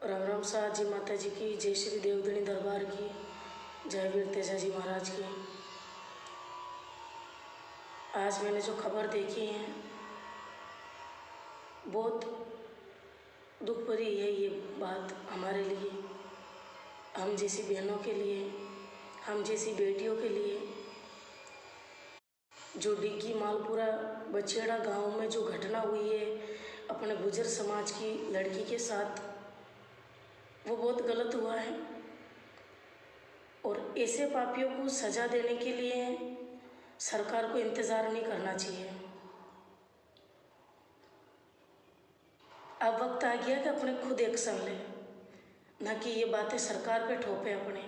राम राम साहब जी, माता जी की जय, श्री देवधनी दरबार की जय, वीर तेजा जी महाराज की। आज मैंने जो खबर देखी है बहुत दुख भरी है ये बात हमारे लिए, हम जैसी बहनों के लिए, हम जैसी बेटियों के लिए। जो डिग्गी मालपुरा बछेड़ा गांव में जो घटना हुई है अपने गुजर समाज की लड़की के साथ, वो बहुत गलत हुआ है। और ऐसे पापियों को सज़ा देने के लिए सरकार को इंतज़ार नहीं करना चाहिए। अब वक्त आ गया कि अपने खुद एक्शन ले, ना कि ये बातें सरकार पे थोपे अपने।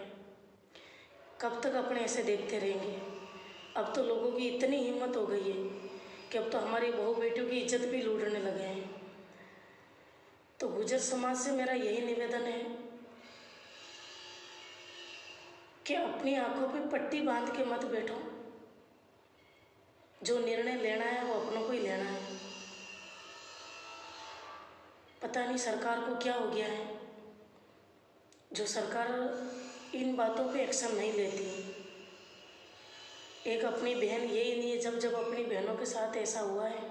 कब तक अपने ऐसे देखते रहेंगे? अब तो लोगों की इतनी हिम्मत हो गई है कि अब तो हमारी बहू बेटियों की इज्जत भी लूटने लगे हैं। तो गुजर समाज से मेरा यही निवेदन है कि अपनी आंखों पे पट्टी बांध के मत बैठो। जो निर्णय लेना है वो अपनों को ही लेना है। पता नहीं सरकार को क्या हो गया है जो सरकार इन बातों पे एक्शन नहीं लेती। एक अपनी बहन यही नहीं है, जब जब अपनी बहनों के साथ ऐसा हुआ है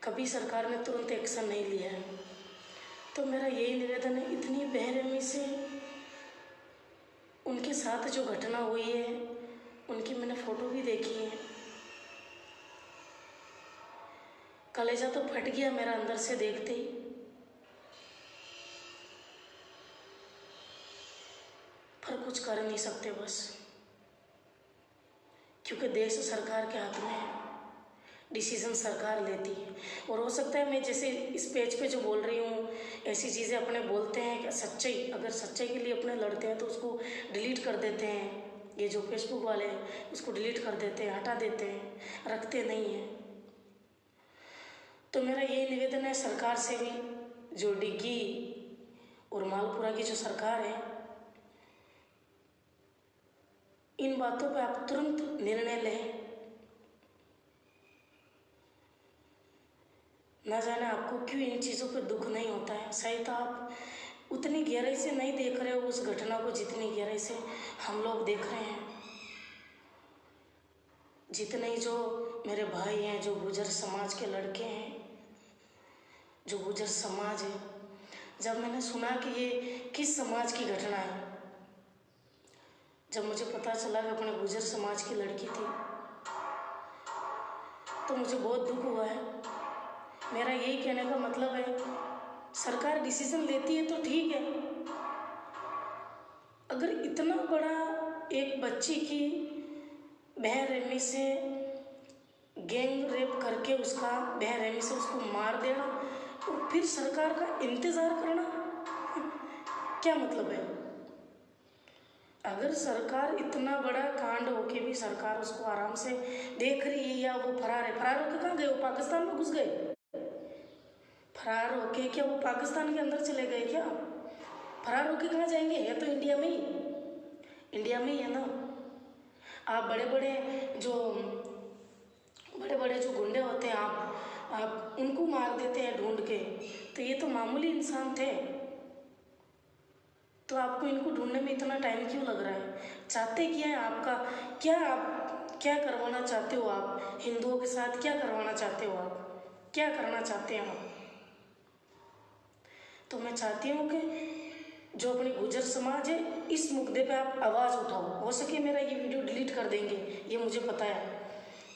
कभी सरकार ने तुरंत एक्शन नहीं लिया है। तो मेरा यही निवेदन है, इतनी बेरहमी से उनके साथ जो घटना हुई है उनकी मैंने फ़ोटो भी देखी है। कलेजा तो फट गया मेरा अंदर से देखते ही। पर कुछ कर नहीं सकते बस, क्योंकि देश सरकार के हाथ में है, डिसीज़न सरकार लेती है। और हो सकता है मैं जैसे इस पेज पे जो बोल रही हूँ ऐसी चीज़ें अपने बोलते हैं कि सच्चाई, अगर सच्चाई के लिए अपने लड़ते हैं तो उसको डिलीट कर देते हैं। ये जो फेसबुक वाले हैं उसको डिलीट कर देते हैं, हटा देते हैं, रखते नहीं हैं। तो मेरा यही निवेदन है सरकार से भी, जो डिग्गी और मालपुरा की जो सरकार है, इन बातों पे आप तुरंत निर्णय लें। ना जाने आपको क्यों इन चीज़ों पे दुख नहीं होता है। शायद आप उतनी गहराई से नहीं देख रहे हो उस घटना को जितनी गहराई से हम लोग देख रहे हैं। जितने ही जो मेरे भाई हैं, जो गुजर समाज के लड़के हैं, जो गुजर समाज है, जब मैंने सुना कि ये किस समाज की घटना है, जब मुझे पता चला कि अपने गुजर समाज की लड़की थी, तो मुझे बहुत दुख हुआ है। मेरा यही कहने का मतलब है, सरकार डिसीजन लेती है तो ठीक है। अगर इतना बड़ा एक बच्ची की बेरहमी से गैंग रेप करके उसका बेरहमी से उसको मार देना और फिर सरकार का इंतज़ार करना, क्या मतलब है? अगर सरकार इतना बड़ा कांड होके भी सरकार उसको आराम से देख रही है, या वो फरार है, फरार होके कहाँ गए? वो पाकिस्तान में घुस गए। फरार होके क्या वो पाकिस्तान के अंदर चले गए क्या? फरार होके कहाँ जाएंगे? या तो इंडिया में ही, इंडिया में ही है ना। आप बड़े बड़े जो गुंडे होते हैं, आप उनको मार देते हैं ढूंढ के, तो ये तो मामूली इंसान थे। तो आपको इनको ढूंढने में इतना टाइम क्यों लग रहा है? चाहते क्या है आपका? आप क्या करवाना चाहते हो? आप हिंदुओं के साथ क्या करवाना चाहते हो? आप क्या करना चाहते हैं आप? तो मैं चाहती हूँ कि जो अपनी गुजर समाज है, इस मुद्दे पे आप आवाज़ उठाओ। हो सके मेरा ये वीडियो डिलीट कर देंगे, ये मुझे पता है,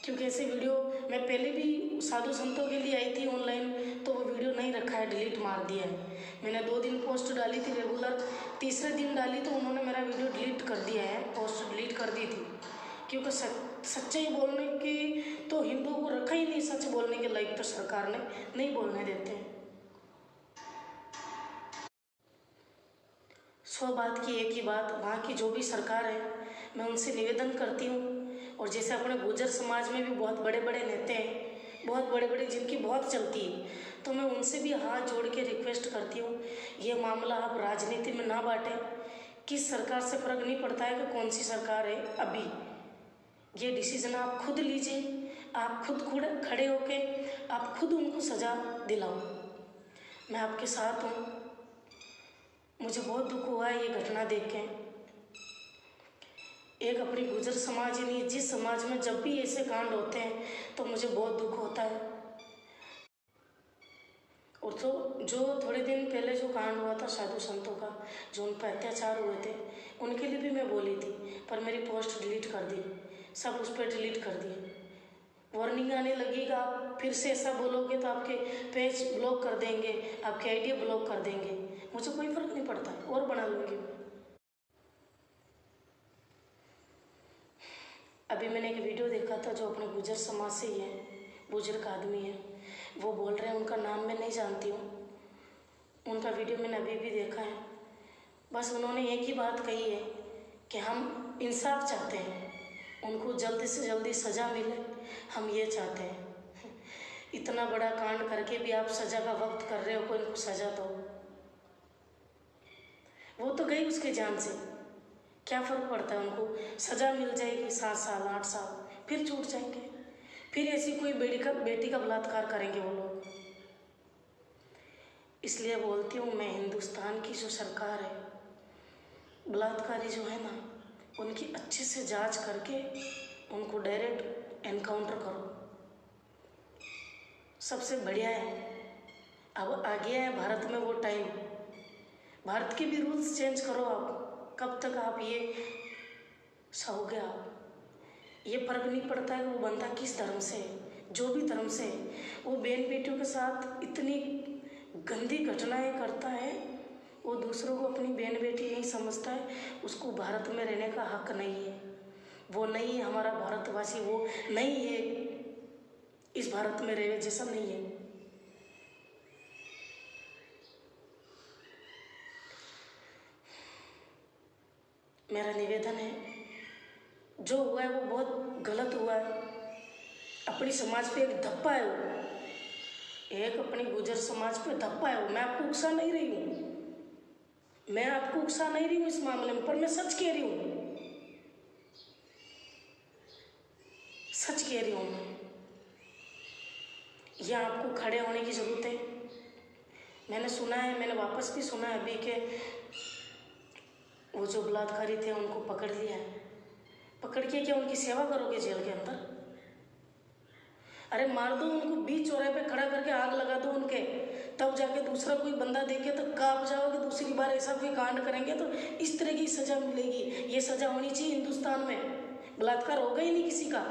क्योंकि ऐसे वीडियो मैं पहले भी साधु संतों के लिए आई थी ऑनलाइन, तो वो वीडियो नहीं रखा है, डिलीट मार दिया है। मैंने 2 दिन पोस्ट डाली थी रेगुलर, तीसरे दिन डाली तो उन्होंने मेरा वीडियो डिलीट कर दिया है, पोस्ट डिलीट कर दी थी। क्योंकि सच्चाई बोलने की तो हिंदुओं को रखा ही नहीं, सच बोलने के लायक तो सरकार ने नहीं बोलने देते हैं। 100 बात की एक ही बात, वहाँ की जो भी सरकार है, मैं उनसे निवेदन करती हूँ। और जैसे अपने गुजर समाज में भी बहुत बड़े बड़े नेता हैं, बहुत बड़े बड़े जिनकी बहुत चलती है, तो मैं उनसे भी हाथ जोड़ के रिक्वेस्ट करती हूँ, ये मामला आप राजनीति में ना बांटें। किस सरकार से फ़र्क नहीं पड़ता है कि कौन सी सरकार है, अभी ये डिसीजन आप खुद लीजिए। आप खुद खड़े होके आप खुद उनको सज़ा दिलाओ। मैं आपके साथ हूँ। मुझे बहुत दुख हुआ है ये घटना देख के। एक अपनी गुर्जर समाज ही नहीं, जिस समाज में जब भी ऐसे कांड होते हैं तो मुझे बहुत दुख होता है। और तो जो थोड़े दिन पहले जो कांड हुआ था साधु संतों का, जो उन पर अत्याचार हुए थे, उनके लिए भी मैं बोली थी, पर मेरी पोस्ट डिलीट कर दी, सब उस पर डिलीट कर दिए। वार्निंग आने लगेगा, आप फिर से ऐसा बोलोगे तो आपके पेज ब्लॉक कर देंगे, आपके आईडी ब्लॉक कर देंगे। मुझे कोई फर्क नहीं पड़ता, और बना लूँगी। अभी मैंने एक वीडियो देखा था जो अपने गुर्जर समाज से ही है, बुजुर्ग आदमी है, वो बोल रहे हैं, उनका नाम मैं नहीं जानती हूँ, उनका वीडियो मैंने अभी भी देखा है। बस उन्होंने एक ही बात कही है कि हम इंसाफ चाहते हैं, उनको जल्दी से जल्दी सज़ा मिले, हम ये चाहते हैं। इतना बड़ा कांड करके भी आप सज़ा का वक्त कर रहे हो, कोई उनको सज़ा दो। वो तो गई उसके जान से, क्या फ़र्क पड़ता है उनको, सज़ा मिल जाएगी 7 साल 8 साल, फिर छूट जाएंगे, फिर ऐसी कोई बेटी का बलात्कार करेंगे वो लोग। इसलिए बोलती हूँ मैं, हिंदुस्तान की जो सरकार है, बलात्कारी जो है ना, उनकी अच्छे से जांच करके उनको डायरेक्ट एनकाउंटर करो, सबसे बढ़िया है। अब आ गया है भारत में वो टाइम, भारत के भी रूल्स चेंज करो आप। कब तक आप ये सहोगे आप? ये फर्क नहीं पड़ता है वो बंदा किस धर्म से है, जो भी धर्म से है, वो बहन बेटियों के साथ इतनी गंदी घटनाएं करता है, वो दूसरों को अपनी बहन बेटी नहीं समझता है, उसको भारत में रहने का हक नहीं है। वो नहीं है हमारा भारतवासी, वो नहीं है इस भारत में रहने जैसा नहीं है। मेरा निवेदन है, जो हुआ है वो बहुत गलत हुआ है, अपनी समाज पे एक धप्पा है वो, एक अपनी गुर्जर समाज पे धप्पा है वो। मैं आपको उकसा नहीं रही हूँ, मैं आपको उकसा नहीं रही हूँ इस मामले में, पर मैं सच कह रही हूँ, सच कह रही हूँ मैं। यह आपको खड़े होने की ज़रूरत है। मैंने सुना है, मैंने वापस भी सुना है अभी के वो जो बलात्कारी थे उनको पकड़ लिया है। पकड़ के क्या उनकी सेवा करोगे जेल के अंदर? अरे मार दो उनको, बीच चौराहे पे खड़ा करके आग लगा दो उनके, तब जाके दूसरा कोई बंदा देखे तो कांप जाओगे, दूसरी बार ऐसा कोई कांड करेंगे तो इस तरह की सज़ा मिलेगी। ये सज़ा होनी चाहिए हिंदुस्तान में, बलात्कार होगा ही नहीं किसी का।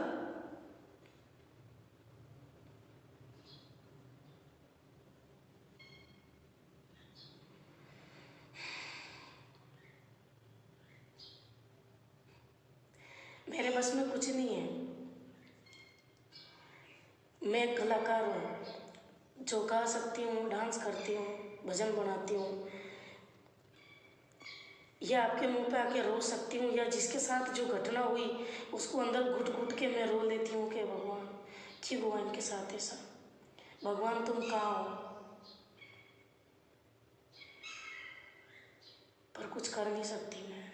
मेरे बस में कुछ नहीं है, मैं एक कलाकार हूँ, जो गा सकती हूँ, डांस करती हूँ, भजन बनाती हूँ, या आपके मुंह पे आके रो सकती हूँ, या जिसके साथ जो घटना हुई उसको अंदर घुट घुट के मैं रो लेती हूँ कि भगवान क्यों हुआ इनके साथ ऐसा, भगवान तुम कहाँ हो? पर कुछ कर नहीं सकती मैं।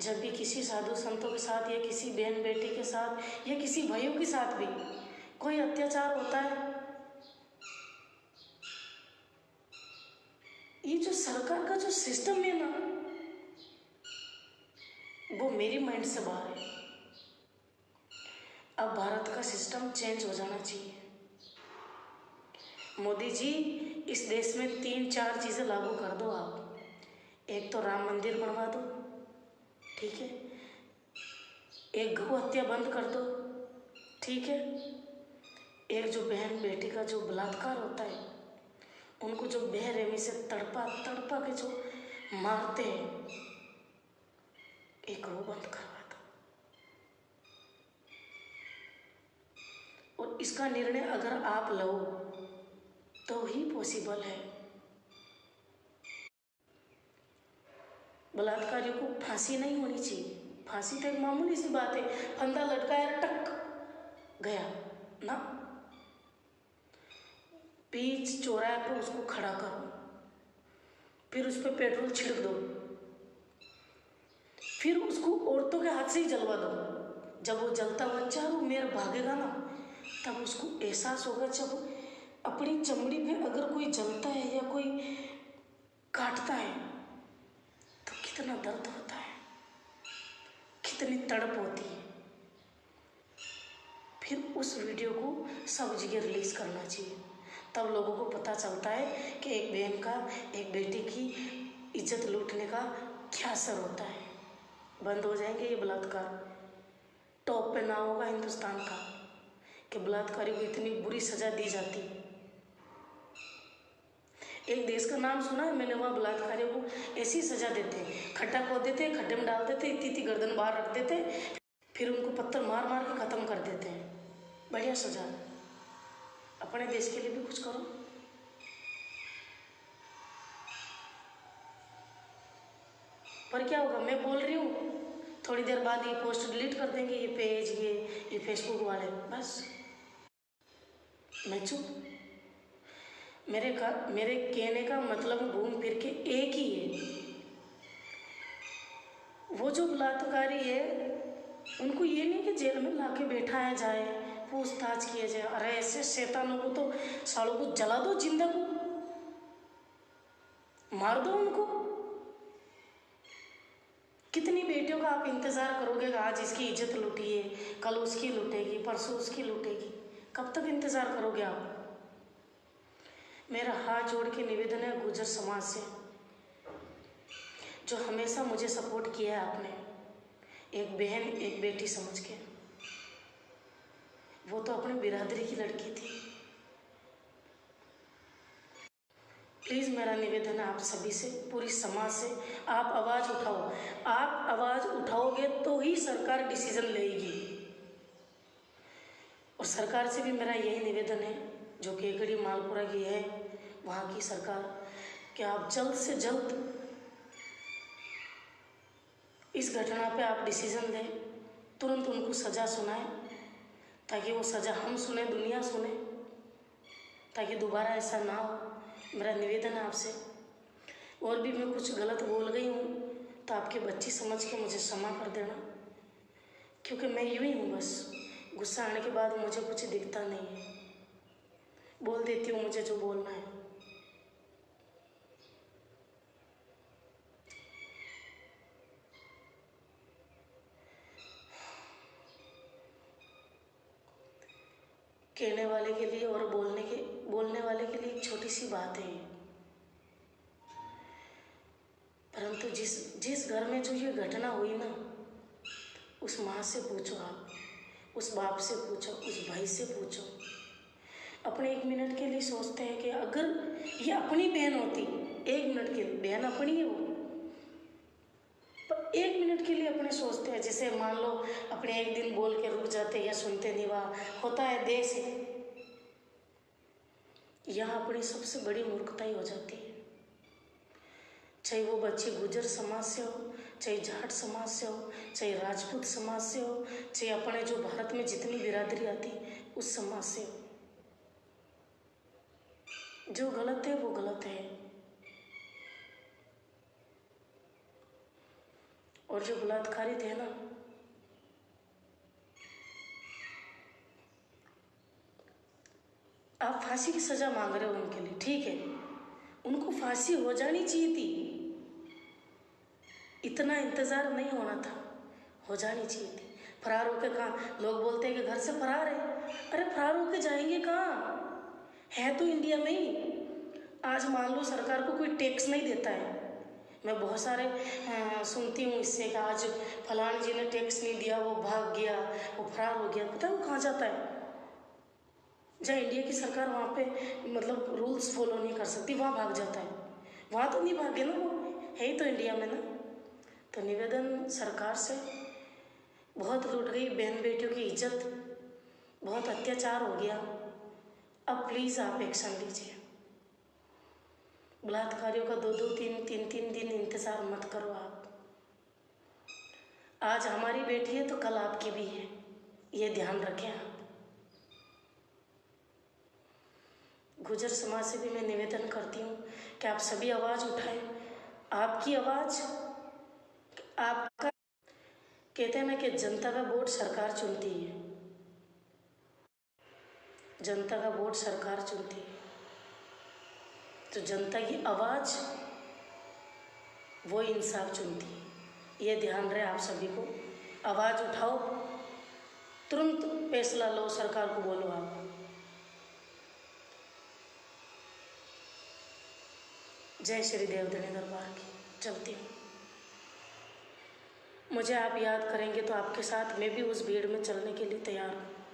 जब भी किसी साधु संतों के साथ या किसी बहन बेटी के साथ या किसी भाइयों के साथ भी कोई अत्याचार होता है, ये जो सरकार का जो सिस्टम है ना, वो मेरी माइंड से बाहर है। अब भारत का सिस्टम चेंज हो जाना चाहिए। मोदी जी, इस देश में 3-4 चीज़ें लागू कर दो आप। एक तो राम मंदिर बनवा दो, ठीक है, एक गौ हत्या बंद कर दो, ठीक है, एक जो बहन बेटी का जो बलात्कार होता है, उनको जो बेरहमी से तड़पा तड़पा के जो मारते हैं, एक वो बंद करवा दो। और इसका निर्णय अगर आप लो तो ही पॉसिबल है। बलात्कारियों को फांसी नहीं होनी चाहिए, फांसी तो एक मामूली सी बात है, फंदा लटकाया टक गया ना, बीच चौराहे पर उसको खड़ा करो, फिर उस पर पेट्रोल छिड़क दो, फिर उसको औरतों के हाथ से ही जलवा दो। जब वो जलता हुआ चारों मेर भागेगा ना, तब उसको एहसास होगा, जब अपनी चमड़ी पे अगर कोई जलता है या कोई काटता है तो कितना दर्द होता है, कितनी तड़प होती है। फिर उस वीडियो को सब जगह रिलीज करना चाहिए, तब लोगों को पता चलता है कि एक बहन का, एक बेटे की इज्जत लूटने का क्या असर होता है। बंद हो जाएंगे ये बलात्कार। टॉप पे ना होगा हिंदुस्तान का कि बलात्कारी को इतनी बुरी सजा दी जाती है। एक देश का नाम सुना है मैंने, वहाँ बलात्कारियों को ऐसी सजा देते हैं, खड्डा खोद देते हैं, खड्डे में डाल देते, इतनी गर्दन बाहर रख देते, फिर उनको पत्थर मार मार के ख़त्म कर देते हैं। बढ़िया सजा। अपने देश के लिए भी कुछ करो। पर क्या होगा, मैं बोल रही हूँ, थोड़ी देर बाद ये पोस्ट डिलीट कर देंगे, ये पेज, ये फेसबुक वाले, बस मैं चुप। मेरे कहने का मतलब घूम फिर के एक ही है, वो जो बलात्कारी है उनको ये नहीं कि जेल में लाके बैठाया जाए, पूछताछ किया जाए। अरे ऐसे शैतानों को तो सालों को जला दो, जिंदा को मार दो उनको। कितनी बेटियों का आप इंतजार करोगे कि आज इसकी इज्जत लूटी है, कल उसकी लूटेगी, परसों उसकी लूटेगी? कब तक इंतजार करोगे आप? मेरा हाथ जोड़ के निवेदन है गुर्जर समाज से, जो हमेशा मुझे सपोर्ट किया है आपने, एक बहन एक बेटी समझ के। वो तो अपने बिरादरी की लड़की थी। प्लीज़ मेरा निवेदन है आप सभी से, पूरी समाज से, आप आवाज़ उठाओ। आप आवाज़ उठाओगे तो ही सरकार डिसीजन लेगी। और सरकार से भी मेरा यही निवेदन है, जो केकड़ी मालपुरा की है, वहाँ की सरकार, कि आप जल्द से जल्द इस घटना पे आप डिसीजन दें, तुरंत उनको सज़ा सुनाएं, ताकि वो सज़ा हम सुने, दुनिया सुने, ताकि दोबारा ऐसा ना हो। मेरा निवेदन है आपसे। और भी मैं कुछ गलत बोल गई हूँ तो आपके बच्ची समझ के मुझे क्षमा कर देना, क्योंकि मैं यूँ ही हूँ, बस गुस्सा आने के बाद मुझे कुछ दिखता नहीं है, बोल देती हूँ मुझे जो बोलना है। कहने वाले के लिए और बोलने वाले के लिए एक छोटी सी बात है, परंतु जिस घर में जो ये घटना हुई ना, उस माँ से पूछो आप, उस बाप से पूछो, उस भाई से पूछो। अपने एक मिनट के लिए सोचते हैं कि अगर ये अपनी बहन होती, एक मिनट के लिए, बहन अपनी है वो, पर एक मिनट के लिए अपने सोचते हैं, जैसे मान लो अपने एक दिन बोल के रुक जाते या सुनते नहीं, वहाँ होता है देश है, यहाँ अपनी सबसे बड़ी मूर्खता ही हो जाती है। चाहे वो बच्ची गुर्जर समाज से हो, चाहे जाट समाज से हो, चाहे राजपूत समाज से हो, चाहे अपने जो भारत में जितनी बिरादरी आती उस समाज से हो, जो गलत है वो गलत है। और जो बलात्कारी थे ना, आप फांसी की सजा मांग रहे हो उनके लिए, ठीक है, उनको फांसी हो जानी चाहिए थी, इतना इंतजार नहीं होना था, हो जानी चाहिए थी। फरार होकर कहाँ, लोग बोलते हैं कि घर से फरार है, अरे फरार होकर जाएंगे कहाँ, है तो इंडिया में ही। आज मान लो सरकार को कोई टैक्स नहीं देता है, मैं बहुत सारे सुनती हूँ इससे कि आज फलान जी ने टैक्स नहीं दिया, वो भाग गया, वो फरार हो गया, पता है वो कहाँ जाता है? जहाँ इंडिया की सरकार वहाँ पे मतलब रूल्स फॉलो नहीं कर सकती, वहाँ भाग जाता है। वहाँ तो नहीं भागे ना, वो है ही तो इंडिया में ना। तो निवेदन सरकार से, बहुत लूट गई बहन बेटियों की इज्जत, बहुत अत्याचार हो गया, अब प्लीज़ आप एक्शन लीजिए। बलात्कारियों का 2-2, 3-3 दिन इंतज़ार मत करो आप। आज हमारी बेटी है तो कल आपकी भी है, ये ध्यान रखें आप। गुर्जर समाज से भी मैं निवेदन करती हूँ कि आप सभी आवाज़ उठाएं। आपकी आवाज़, आपका, कहते हैं ना कि जनता का वोट सरकार चुनती है, जनता का वोट सरकार चुनती है, तो जनता की आवाज़ वो इंसाफ चुनती है। ये ध्यान रहे आप सभी को। आवाज़ उठाओ, तुरंत फैसला लो, सरकार को बोलो आप। जय श्री देवधनी दरबार की। चलती हूँ। मुझे आप याद करेंगे तो आपके साथ मैं भी उस भीड़ में चलने के लिए तैयार हूँ।